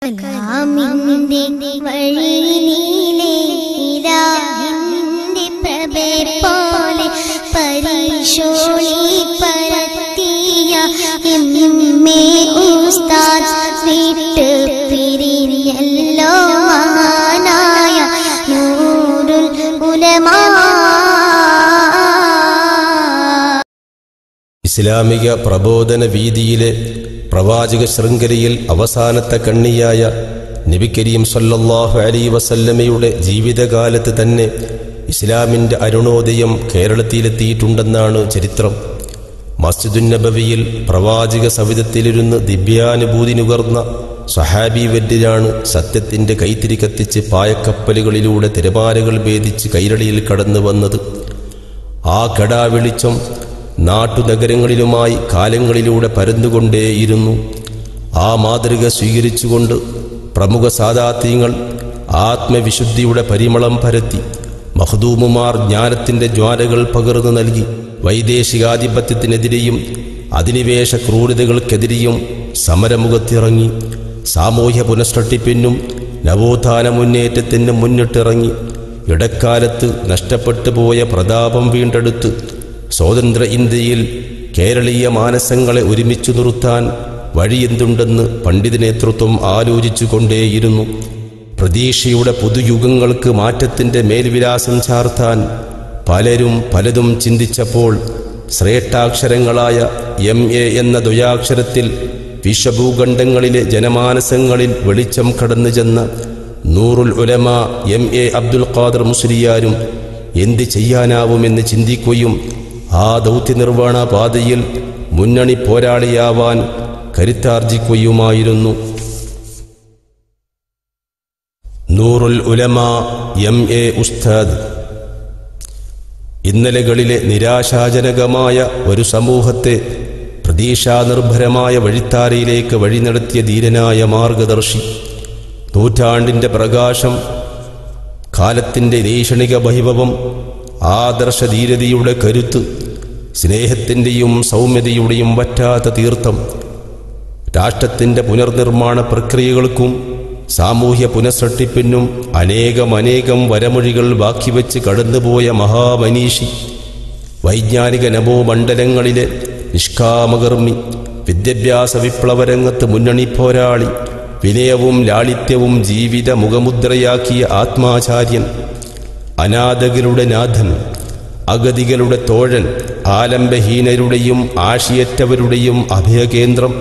കലാമിന്റെ വഴിയിലെ ഇലാഹിന്റെ പ്രഭേ പോലെ പരിശോണി പരത്തിയ എമ്മേ ഉസ്താദ് വിട്ട് പിരിഞ്ഞല്ലോ മഹാനായ നൂറുൽ ഉലമാ. ഇസ്ലാമിക പ്രബോധന വീതിയിലെ പ്രവാചക ശൃംഖലയിൽ അവസാനത്തെ കണ്ണിയായ നബി കരീം സല്ലല്ലാഹു അലൈഹി വസല്ലമയുടെ ജീവിതകാലത്ത് തന്നെ ഇസ്ലാമിൻ്റെ അരുണോദയം കേരളത്തിലെത്തിയിട്ടുണ്ടെന്നാണ് ചരിത്രം. മസ്ജിദുൻ നബവിയിൽ പ്രവാചക സവിധത്തിലിരുന്ന് ദിവ്യാനുഭൂതി നുകർന്ന സ്വഹാബി വര്യരാണ് സത്യത്തിൻ്റെ കൈത്തിരി കത്തിച്ച് പായക്കപ്പലുകളിലൂടെ തിരമാലകൾ ഭേദിച്ച് കൈരളിയിൽ കടന്നു വന്നത്. ആ കടാവെളിച്ചം നാട്ടുനഗരങ്ങളിലുമായി കാലങ്ങളിലൂടെ പരന്നുകൊണ്ടേയിരുന്നു. ആ മാതൃക സ്വീകരിച്ചുകൊണ്ട് പ്രമുഖ സാദാത്യങ്ങൾ ആത്മവിശുദ്ധിയുടെ പരിമളം പരത്തി. മഖ്ദൂമുമാർ ജ്ഞാനത്തിൻ്റെ ജ്വാലകൾ പകർന്നു നൽകി. വൈദേശികാധിപത്യത്തിനെതിരെയും അധിനിവേശ ക്രൂരതകൾക്കെതിരെയും സമരമുഖത്തിറങ്ങി. സാമൂഹ്യ പുനഃസൃഷ്ടിപ്പിനും നവോത്ഥാന മുന്നേറ്റത്തിനും മുന്നിട്ടിറങ്ങി. ഇടക്കാലത്ത് നഷ്ടപ്പെട്ടു പോയ പ്രതാപം വീണ്ടെടുത്ത് സ്വതന്ത്ര ഇന്ത്യയിൽ കേരളീയ മാനസങ്ങളെ ഒരുമിച്ചു നിർത്താൻ വഴിയെന്തുണ്ടെന്ന് പണ്ഡിത നേതൃത്വം ആലോചിച്ചു കൊണ്ടേയിരുന്നു. പ്രതീക്ഷയുടെ പുതുയുഗങ്ങൾക്ക് മാറ്റത്തിൻ്റെ മേൽവിലാസം ചാർത്താൻ പലരും പലതും ചിന്തിച്ചപ്പോൾ ശ്രേഷ്ഠാക്ഷരങ്ങളായ MA എന്ന ദ്വയാക്ഷരത്തിൽ വിശ്വഭൂഖണ്ഡങ്ങളിലെ ജനമാനസങ്ങളിൽ വെളിച്ചം കടന്നു ചെന്ന നൂറുൽ ഉലമാ MA അബ്ദുൽ ഖാദർ മുസ്ലിയാരും എന്ത് ചെയ്യാനാവുമെന്ന് ചിന്തിക്കുകയും ആ ദൗത്യനിർവഹണ പാതയിൽ മുന്നണി പോരാളിയാവാൻ കരുത്താർജിക്കുകയുമായിരുന്നു. നൂറുൽ ഉലമാ MA ഉസ്താദ് ഇന്നലകളിലെ നിരാശാജനകമായ ഒരു സമൂഹത്തെ പ്രതീക്ഷാനിർഭരമായ വഴിത്താരയിലേക്ക് വഴി നടത്തിയ ധീരനായ മാർഗദർശി. നൂറ്റാണ്ടിൻ്റെ പ്രകാശം, കാലത്തിൻ്റെ രേഷണിക വൈഭവം, ആദർശധീരതയുടെ കരുത്ത്, സ്നേഹത്തിൻ്റെയും സൗമ്യതയുടെയും വറ്റാത്ത തീർത്ഥം, രാഷ്ട്രത്തിൻ്റെ പുനർനിർമ്മാണ പ്രക്രിയകൾക്കും സാമൂഹ്യ പുനഃസൃഷ്ടിപ്പിനും അനേകം വരമൊഴികൾ ബാക്കിവെച്ച് കടന്നുപോയ മഹാമനീഷി, വൈജ്ഞാനിക നഭോമണ്ഡലങ്ങളിലെ നിഷ്കാമകർമ്മി, വിദ്യാഭ്യാസ വിപ്ലവരംഗത്ത് മുന്നണി പോരാളി, വിനയവും ലാളിത്യവും ജീവിത മുഖമുദ്രയാക്കിയ ആത്മാചാര്യൻ, അനാഥകളുടെ നാഥൻ, അഗതികളുടെ തോഴൻ, ആലംബഹീനരുടെയും ആശയറ്റവരുടെയും അഭയകേന്ദ്രം,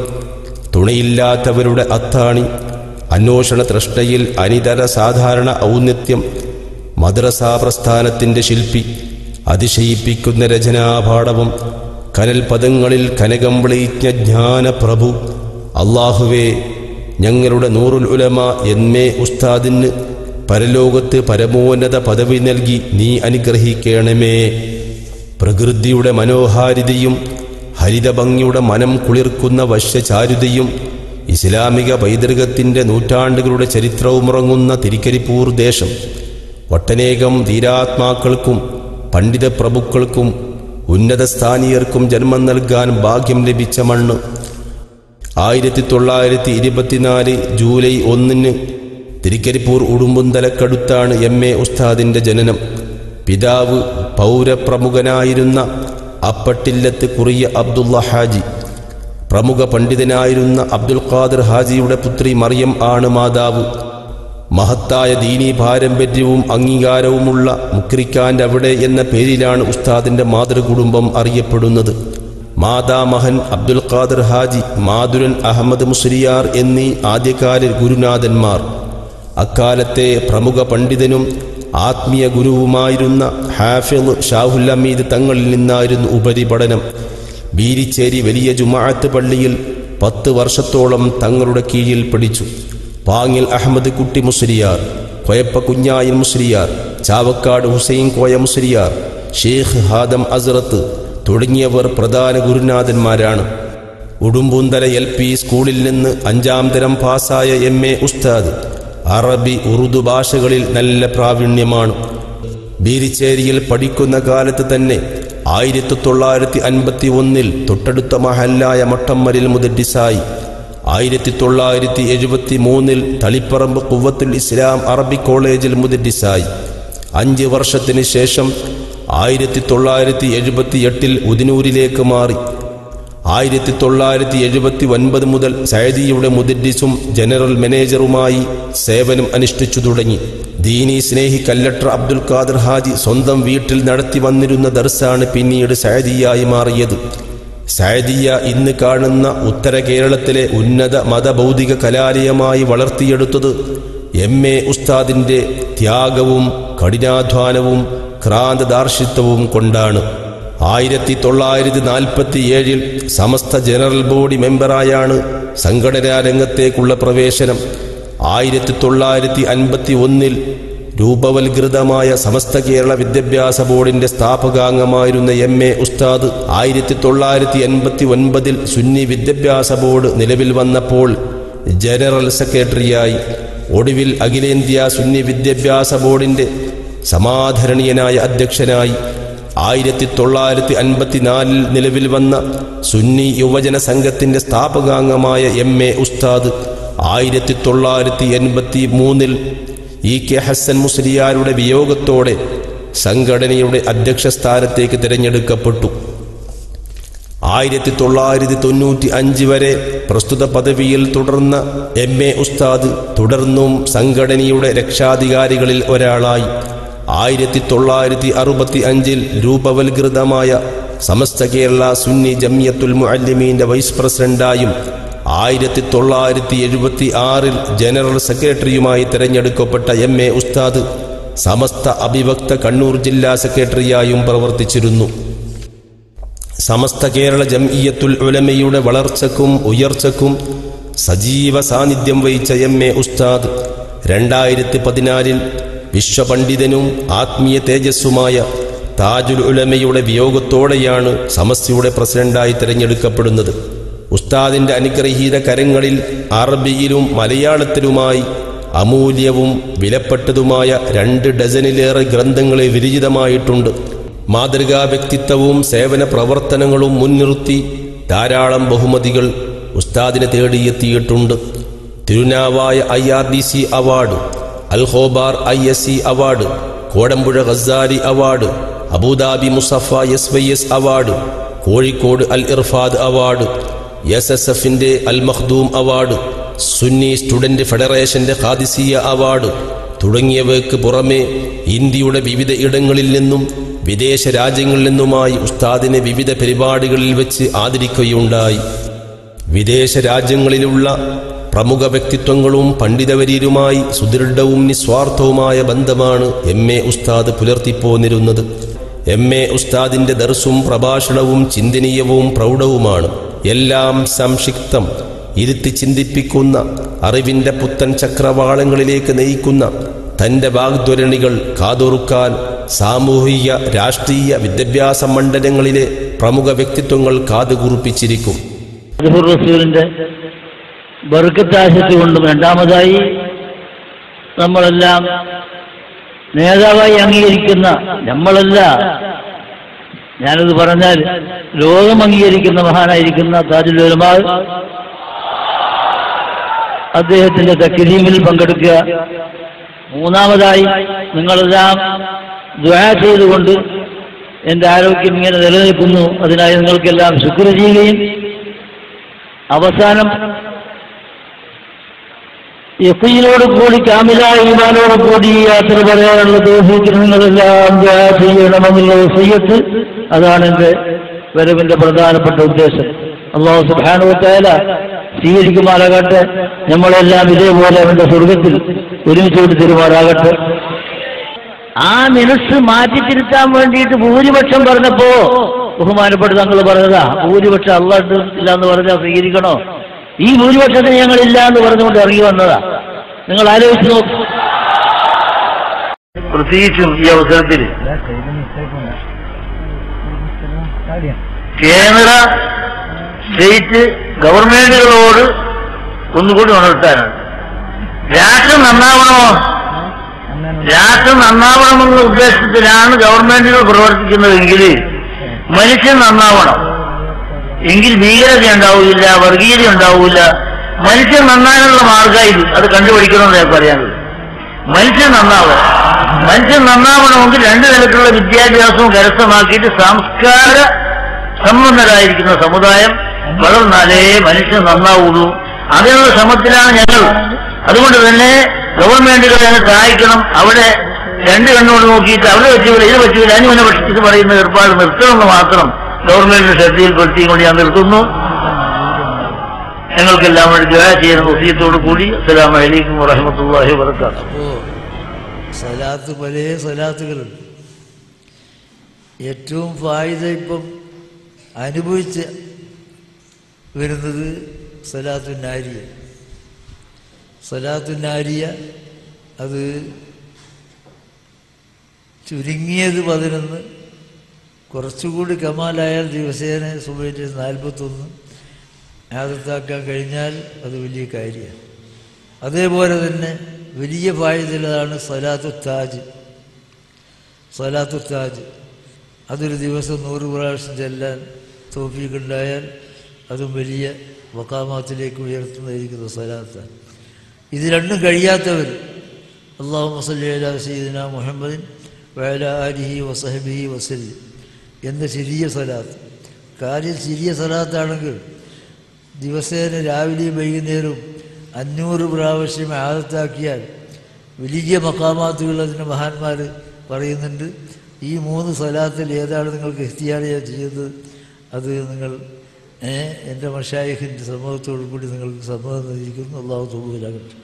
തുണയില്ലാത്തവരുടെ അത്താണി, അന്വേഷണ തൃഷ്ണയിൽ അനിതര സാധാരണ ഔന്നത്യം, മദ്രസാ പ്രസ്ഥാനത്തിൻ്റെ ശില്പി, അതിശയിപ്പിക്കുന്ന രചനാപാഠവും, കനൽ പദങ്ങളിൽ കനകം വിളയിച്ച ജ്ഞാനപ്രഭു. അല്ലാഹുവേ, ഞങ്ങളുടെ നൂറുൽ ഉലമാ MA ഉസ്താദിന് പരലോകത്ത് പരമോന്നത പദവി നൽകി നീ അനുഗ്രഹിക്കണമേ. പ്രകൃതിയുടെ മനോഹാരിതയും ഹരിതഭംഗിയുടെ മനം കുളിർക്കുന്ന വശ്യചാരുതയും ഇസ്ലാമിക പൈതൃകത്തിൻ്റെ നൂറ്റാണ്ടുകളുടെ ചരിത്രവുമുറങ്ങുന്ന തിരുക്കരിപ്പൂർ ദേശം ഒട്ടനേകം ധീരാത്മാക്കൾക്കും പണ്ഡിത പ്രഭുക്കൾക്കും ഉന്നത സ്ഥാനീയർക്കും ജന്മം നൽകാൻ ഭാഗ്യം ലഭിച്ച മണ്ണ്. 1924 ജൂലൈ 1 തിരുക്കരിപ്പൂർ ഉടുമ്പുന്തലക്കടുത്താണ് MA ഉസ്താദിൻ്റെ ജനനം. പിതാവ് പൗരപ്രമുഖനായിരുന്ന അപ്പട്ടില്ലത്ത് കുറിയ അബ്ദുള്ള ഹാജി, പ്രമുഖ പണ്ഡിതനായിരുന്ന അബ്ദുൽ ഖാദർ ഹാജിയുടെ പുത്രി മറിയം ആണ് മാതാവ്. മഹത്തായ ദീനീ പാരമ്പര്യവും അംഗീകാരവുമുള്ള മുക്രിക്കാൻ്റെ അവിടെ എന്ന പേരിലാണ് ഉസ്താദിൻ്റെ മാതൃകുടുംബം അറിയപ്പെടുന്നത്. മാതാമഹൻ അബ്ദുൽ ഖാദർ ഹാജി, മാതുരൻ അഹമ്മദ് മുസ്ലിയാർ എന്നീ ആദ്യകാല ഗുരുനാഥന്മാർ. അക്കാലത്തെ പ്രമുഖ പണ്ഡിതനും ആത്മീയ ഗുരുവുമായിരുന്ന ഹാഫിള് ഷാഹുൽ അമീദ് തങ്ങളിൽ നിന്നായിരുന്നു ഉപരിപഠനം. ബീരിച്ചേരി വലിയ ജുമാഅത്ത് പള്ളിയിൽ 10 വർഷത്തോളം തങ്ങളുടെ കീഴിൽ പഠിച്ചു. പാങ്ങിൽ അഹമ്മദ് കുട്ടി മുസ്ലിയാർ, കൊയപ്പ കുഞ്ഞായൻ മുസ്ലിയാർ, ചാവക്കാട് ഹുസൈൻ കോയ മുസ്ലിയാർ, ഷെയ്ഖ് ഹാദം അസ്റത്ത് തുടങ്ങിയവർ പ്രധാന ഗുരുനാഥന്മാരാണ്. ഉടുമ്പുന്തല LP സ്കൂളിൽ നിന്ന് 5ാം തരം പാസ്സായ MA ഉസ്താദ് അറബി ഉറുദു ഭാഷകളിൽ നല്ല പ്രാവീണ്യമാണ്. ബീരിച്ചേരിയിൽ പഠിക്കുന്ന കാലത്ത് തന്നെ 1951 തൊട്ടടുത്ത മഹല്ലായ മട്ടമ്മലിൽ മുദദ്ദിസായി. 1973 തളിപ്പറമ്പ് ഖുവ്വത്തുൽ ഇസ്ലാം അറബിക് കോളേജിൽ മുദരിസായി. 5 വർഷത്തിന് ശേഷം 1978 ഉദിനൂരിലേക്ക് മാറി. 1979 മുതൽ സഅദിയുടെ മുദരിസും ജനറൽ മാനേജറുമായി സേവനം അനുഷ്ഠിച്ചു തുടങ്ങി. ദീനി സ്നേഹി കല്ലട്ര അബ്ദുൽ ഖാദർ ഹാജി സ്വന്തം വീട്ടിൽ നടത്തി വന്നിരുന്ന ദർസാണ് പിന്നീട് സഅദിയായി മാറിയത്. സഅദിയ ഇന്ന് കാണുന്ന ഉത്തര കേരളത്തിലെ ഉന്നത മതബൗദ്ധിക കലാലയമായി വളർത്തിയെടുത്തത് എം.എ. ഉസ്താദിന്റെ ത്യാഗവും കഠിനാധ്വാനവും ക്രാന്തദാർശിത്വവും കൊണ്ടാണ്. 1947 സമസ്ത ജനറൽ ബോഡി മെമ്പറായാണ് സംഘടനാ രംഗത്തേക്കുള്ള പ്രവേശനം. 1951 രൂപവൽകൃതമായ സമസ്ത കേരള വിദ്യാഭ്യാസ ബോർഡിന്റെ സ്ഥാപകാംഗമായിരുന്ന എം.എ. ഉസ്താദ് 1989 സുന്നി വിദ്യാഭ്യാസ ബോർഡ് നിലവിൽ വന്നപ്പോൾ ജനറൽ സെക്രട്ടറിയായി. ഒടുവിൽ അഖിലേന്ത്യാ സുന്നി വിദ്യാഭ്യാസ ബോർഡിന്റെ സമാദരണീയനായ അധ്യക്ഷനായി. 1954 നിലവിൽ വന്ന സുന്നി യുവജന സംഘത്തിന്റെ സ്ഥാപകാംഗമായ എം.എ. ഉസ്താദ് 1983 ഇ.കെ. ഹസൻ മുസ്ലിയാരുടെ വിയോഗത്തോടെ സംഘടനയുടെ അധ്യക്ഷ സ്ഥാനത്തേക്ക് തിരഞ്ഞെടുക്കപ്പെട്ടു. 1995 വരെ പ്രസ്തുത പദവിയിൽ തുടർന്ന എം.എ. ഉസ്താദ് തുടർന്നും സംഘടനയുടെ രക്ഷാധികാരികളിൽ ഒരാളായി. 1965 രൂപവൽകൃതമായ സമസ്ത കേരള സുന്നി ജമിയത്തുൽ മുഅല്ലിമീന്റെ വൈസ് പ്രസിഡന്റായും 1976 ജനറൽ സെക്രട്ടറിയുമായി തെരഞ്ഞെടുക്കപ്പെട്ട എം.എ. ഉസ്താദ് സമസ്ത അഭിവക്ത കണ്ണൂർ ജില്ലാ സെക്രട്ടറിയായും പ്രവർത്തിച്ചിരുന്നു. സമസ്ത കേരള ജംഇയ്യത്തുൽ ഉലമയുടെ വളർച്ചയ്ക്കും ഉയർച്ചയ്ക്കും സജീവ സാന്നിധ്യം വഹിച്ച എം.എ. ഉസ്താദ് 2014 വിശ്വപണ്ഡിതനും ആത്മീയ തേജസ്സുമായ താജുൽ ഉലമയുടെ വിയോഗത്തോടെയാണ് സമസ്തയുടെ പ്രസിഡന്റായി തിരഞ്ഞെടുക്കപ്പെടുന്നത്. ഉസ്താദിന്റെ അനുഗ്രഹീത കരങ്ങളിൽ അറബിയിലും മലയാളത്തിലുമായി അമൂല്യവും വിലപ്പെട്ടതുമായ 2 ഡസനിലേറെ ഗ്രന്ഥങ്ങളെ വിരചിതമായിട്ടുണ്ട്. മാതൃകാ വ്യക്തിത്വവും സേവന പ്രവർത്തനങ്ങളും മുൻനിർത്തി ധാരാളം ബഹുമതികൾ ഉസ്താദിനെ തേടിയെത്തിയിട്ടുണ്ട്. Thirunavaya IRDC award, Al Khobar ISC award, Kodampuzha Ghazali award, Abu Dhabi Musaffah SYS award, Kozhikode Al Irfad award, SSFന്റെ Al Makhdoom award, Sunni student ഫെഡറേഷന്റെ ഖാദിസിയ അവാർഡ് തുടങ്ങിയവയ്ക്ക് പുറമെ ഇന്ത്യയുടെ വിവിധ ഇടങ്ങളിൽ നിന്നും വിദേശ രാജ്യങ്ങളിൽ നിന്നുമായി ഉസ്താദിനെ വിവിധ പരിപാടികളിൽ വെച്ച് ആദരിക്കുകയുണ്ടായി. വിദേശ രാജ്യങ്ങളിലുള്ള പ്രമുഖ വ്യക്തിത്വങ്ങളും പണ്ഡിതവര്യരുമായി സുദൃഢവും നിസ്വാർത്ഥവുമായ ബന്ധമാണ് എം.എ. ഉസ്താദ് പുലർത്തിപ്പോന്നിരുന്നത്. എം.എ. ഉസ്താദിന്റെ ദർസും പ്രഭാഷണവും ചിന്തനീയവും പ്രൗഢവുമാണ്. എല്ലാം സംക്ഷിപ്തം, ഇരുത്തി ചിന്തിപ്പിക്കുന്ന, അറിവിന്റെ പുത്തൻ ചക്രവാളങ്ങളിലേക്ക് നയിക്കുന്ന തന്റെ വാഗ്ധ്വരണികൾ കാതോർക്കാൻ സാമൂഹിക രാഷ്ട്രീയ വിദ്യാഭ്യാസ മണ്ഡലങ്ങളിലെ പ്രമുഖ വ്യക്തിത്വങ്ങൾ കാതുകുറിപ്പിച്ചിരിക്കും. റസൂലിന്റെ ബർക്കത്ത് ആശിച്ചുകൊണ്ടും രണ്ടാമതായി നമ്മളെല്ലാം നേതാവായി അംഗീകരിക്കുന്ന, നമ്മളല്ല, ഞാനത് പറഞ്ഞാൽ ലോകം അംഗീകരിക്കുന്ന മഹാനായിരിക്കുന്ന താജുൽ ഉലമാ അദ്ദേഹത്തിന്റെ തക്രീമിൽ പങ്കെടുക്കുക. മൂന്നാമതായി നിങ്ങളെല്ലാം ദുആ ചെയ്തുകൊണ്ട് എൻ്റെ ആരോഗ്യം ഇങ്ങനെ നിലനിൽക്കുന്നു, അതിനായി നിങ്ങൾക്കെല്ലാം ശുക്ർ ചെയ്യുകയും അവസാനം യഖീനോട് കൂടി കാമിലായ ഈമാനോട് കൂടി യാത്ര പറയാനുള്ള തൗഫീഖ് നിങ്ങളെല്ലാം ദുആ ചെയ്യണമെന്നുള്ള വസിയത്ത്, അതാണ് എൻ്റെ വരവിന്റെ പ്രധാനപ്പെട്ട ഉദ്ദേശം. അല്ലാഹു സുബ്ഹാനഹു വ തആല സ്വീകരിക്കുമാറാകട്ടെ. നമ്മളെല്ലാം ഇതേപോലെ അവന്റെ സ്വർഗത്തിൽ ഒരുമിച്ചോട് തിരുമാറാകട്ടെ. ആ മനസ്സ് മാറ്റിത്തിരുത്താൻ വേണ്ടിയിട്ട് ഭൂരിപക്ഷം പറഞ്ഞപ്പോ ബഹുമാനപ്പെട്ട തങ്ങൾ പറഞ്ഞതാ, ഭൂരിപക്ഷം അല്ലാഹ് ഇല്ല എന്ന് പറഞ്ഞാൽ സ്വീകരിക്കണോ? ഈ ഭൂരിപക്ഷത്തിന് ഞങ്ങളില്ല എന്ന് പറഞ്ഞുകൊണ്ട് ഇറങ്ങി വന്നതാ. നിങ്ങൾ ആലോചിച്ച് നോക്കും. പ്രത്യേകിച്ചും ഈ അവസരത്തിൽ കേന്ദ്ര സ്റ്റേറ്റ് ഗവൺമെന്റുകളോട് ഒന്നുകൂടി ഉണർത്താനാണ്. രാഷ്ട്രം നന്നാവണമെന്ന ഉദ്ദേശത്തിലാണ് ഗവൺമെന്റുകൾ പ്രവർത്തിക്കുന്നതെങ്കിൽ മനുഷ്യൻ നന്നാവണം. എങ്കിൽ ഭീകരത ഉണ്ടാവില്ല, വർഗീയത ഉണ്ടാവില്ല, മനുഷ്യൻ നന്നാകാനുള്ള മാർഗ്ഗം ഇത്. അത് കണ്ടുപിടിക്കണമെന്ന് ഞാൻ പറയാനുള്ളത്. മനുഷ്യൻ നന്നാവണമെങ്കിൽ രണ്ട് നിലക്കുള്ള വിദ്യാഭ്യാസവും കരസ്ഥമാക്കിയിട്ട് സംസ്കാര സമ്പന്നരായിരിക്കുന്ന സമുദായം വളർന്നാലേ മനുഷ്യൻ നന്നാവുള്ളൂ. അതിനുള്ള ശ്രമത്തിലാണ് ഞങ്ങൾ. അതുകൊണ്ട് തന്നെ ഗവൺമെന്റുകൾ അതിനെ സഹായിക്കണം. അവിടെ രണ്ട് കണ്ണുകൊണ്ട് നോക്കിയിട്ട് അവിടെ പറ്റില്ല, ഇത് പറ്റില്ല, അനുവനെ ഇത് പറയുന്ന ഏർപ്പാട് നിർത്തണമെന്ന് മാത്രം ഗവൺമെന്റിന്റെ ശ്രദ്ധയിൽപ്പെടുത്തിക്കൊണ്ട് ഞാൻ നിർത്തുന്നു. ഞങ്ങൾക്കെല്ലാം വേണ്ടി ദുആ ചെയ്യുന്ന വസിയത്തോടു കൂടി അസ്സലാമു അലൈക്കും വറഹ്മത്തുള്ളാഹി വബറകാതുഹു. അപ്പോൾ സലാത്ത് പല സലാത്തുകളുണ്ട്. ഏറ്റവും ഫായിദ ഇപ്പം അനുഭവിച്ച് വരുന്നത് സലാത്തുന്നാരിയ. സലാത്തുന്നാരിയ അത് ചുരുങ്ങിയത് 11, കുറച്ചുകൂടി കമാലായാൽ ദിവസേന സുബഹിന്റെ 41 ആദത്താക്കാൻ കഴിഞ്ഞാൽ അത് വലിയ കാര്യമാണ്. അതേപോലെ തന്നെ വലിയ ഫായിദുള്ളതാണ് സലാത്തു താജ്. അതൊരു ദിവസം 100 പ്രാവശ്യം ചെല്ലാൻ തൗഫീഖുണ്ടായാൽ അതും വലിയ മഖാമാത്തിലേക്ക് ഉയർത്തുന്നതായിരിക്കുന്ന സലാത്താണ്. ഇത് രണ്ടും കഴിയാത്തവർ അല്ലാഹുമ്മ സ്വല്ലി അലാ സയ്യിദിനാ മുഹമ്മദിൻ വഅലാ ആലിഹി വസഹ്ബിഹി വസല്ലം എന്ന ചെറിയ സലാത്ത്. കാര്യം ചെറിയ സലാത്താണെങ്കിൽ ദിവസേന രാവിലെയും വൈകുന്നേരവും 500 പ്രാവശ്യം ആദത്താക്കിയാൽ വലിയ മഖാമാത്തുകൾ അതിന് മഹാന്മാർ പറയുന്നുണ്ട്. ഈ 3 സലാത്തിൽ ഏതാണ് നിങ്ങൾക്ക് ഇഖ്തിയാറിയാ ചെയ്യുന്നത്, അത് നിങ്ങൾ എൻ്റെ മശായിഖിൻ്റെ സമ്മതത്തോടു കൂടി നിങ്ങൾക്ക് സമ്മതം നൽകിയിരിക്കുന്നു. അല്ലാഹു തൗഫീഖാകട്ടെ.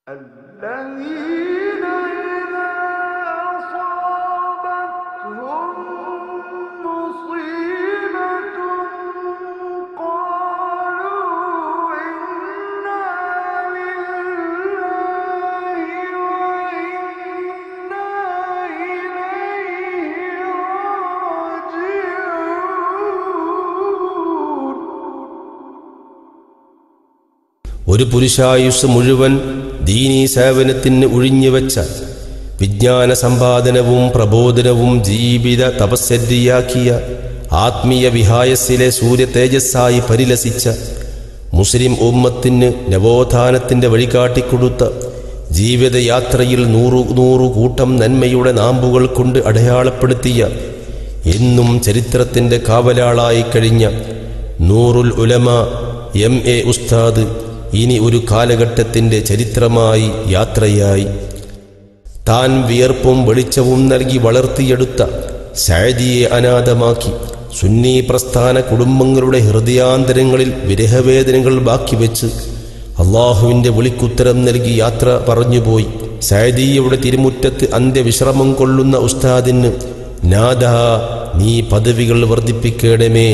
الذين إذا أصابتهم مصيبة قالوا إنا لله وإنا إليه راجعون. ഒരു പുരുഷായുസ് മുഴുവൻ ദീനീ സേവനത്തിന് ഒഴിഞ്ഞുവെച്ച വിജ്ഞാന സമ്പാദനവും പ്രബോധനവും ജീവിത തപസ്സരിയാക്കിയ ആത്മീയ വിഹായസിലെ സൂര്യ തേജസ്സായി പരിലസിച്ച മുസ്ലിം ഉമ്മത്തിന് നവോത്ഥാനത്തിൻ്റെ വഴികാട്ടിക്കൊടുത്ത ജീവിതയാത്രയിൽ 100 കൂട്ടം നന്മയുടെ നാമ്പുകൾ കൊണ്ട് അടയാളപ്പെടുത്തിയ എന്നും ചരിത്രത്തിൻ്റെ കാവലാളായി കഴിഞ്ഞ നൂറുൽ ഉലമ MA ഉസ്താദ് ഇനി ഒരു കാലഘട്ടത്തിൻ്റെ ചരിത്രമായി യാത്രയായി. താൻ വിയർപ്പും വെളിച്ചവും നൽകി വളർത്തിയെടുത്ത സഅദിയെ അനാഥമാക്കി സുന്നി പ്രസ്ഥാന കുടുംബങ്ങളുടെ ഹൃദയാന്തരങ്ങളിൽ വിരഹവേദനകൾ ബാക്കി വെച്ച് അള്ളാഹുവിൻ്റെ വിളിക്കുത്തരം നൽകി യാത്ര പറഞ്ഞുപോയി. സഅദിയുടെ തിരുമുറ്റത്ത് അന്ത്യവിശ്രമം കൊള്ളുന്ന ഉസ്താദിന് നാദാ, നീ പദവികൾ വർദ്ധിപ്പിക്കണമേ,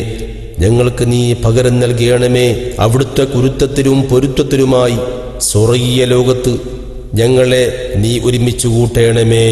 ഞങ്ങൾക്ക് നീ പകരം നൽകണമേ, അവിടുത്തെ കുരുത്തത്തിലും പൊരുത്തത്തിലുമായി സ്വർഗീയ ലോകത്ത് ഞങ്ങളെ നീ ഒരുമിച്ചു കൂട്ടണമേ